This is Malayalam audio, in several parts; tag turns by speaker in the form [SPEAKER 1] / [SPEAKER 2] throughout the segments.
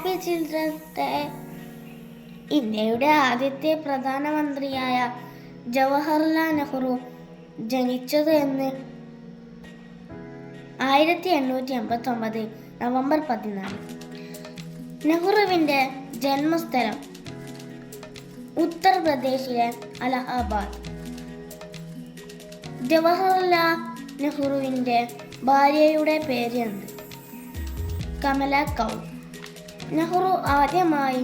[SPEAKER 1] Happy children's day. ഇന്ത്യയുടെ ആദ്യത്തെ പ്രധാനമന്ത്രിയായ ജവഹർലാൽ നെഹ്റു ജനിച്ചത് എന്ന് 1889 നവംബർ 14. നെഹ്റുവിൻ്റെ ജന്മസ്ഥലം ഉത്തർപ്രദേശിലെ അലഹബാദ്. ജവഹർലാൽ നെഹ്റുവിൻ്റെ ഭാര്യയുടെ പേര് എന്ത്? കമല കൗർ. നെഹ്റു ആദ്യമായി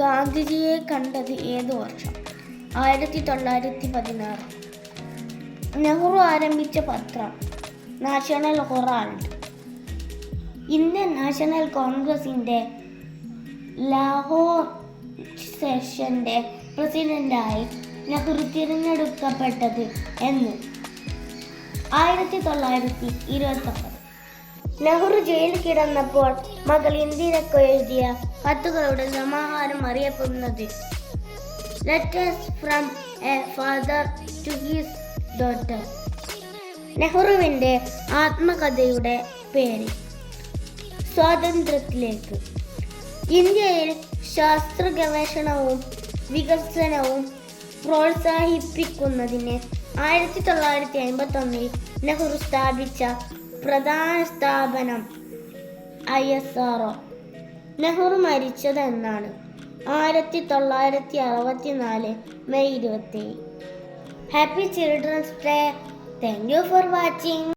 [SPEAKER 1] ഗാന്ധിജിയെ കണ്ടത് ഏത് വർഷം? 1916. നെഹ്റു ആരംഭിച്ച പത്രം നാഷണൽ ഹെറാൾഡ്. ഇന്ത്യൻ നാഷണൽ കോൺഗ്രസിൻ്റെ ലാഹോർ സെഷന്റെ പ്രസിഡന്റായി നെഹ്റു തിരഞ്ഞെടുക്കപ്പെട്ടത് എന്ന്? 1929. നെഹ്റു ജയിലിൽ കിടന്നപ്പോൾ മകൾ ഇന്ദിരയ്ക്ക് എഴുതിയ കത്തുകളുടെ സമാഹാരം അറിയപ്പെടുന്നത്? Letters from a father to his daughter. നെഹ്റുവിൻ്റെ ആത്മകഥയുടെ പേര്? സ്വാതന്ത്ര്യത്തിലേക്ക്. ഇന്ത്യയിൽ ശാസ്ത്ര ഗവേഷണവും വികസനവും പ്രോത്സാഹിപ്പിക്കുന്നതിന് 1951 നെഹ്റു സ്ഥാപിച്ച പ്രധാന സ്ഥാപനം ISRO. നെഹ്റു മരിച്ചത് എന്നാണ്? 1964 May 27. Happy children's day. Thank you for watching.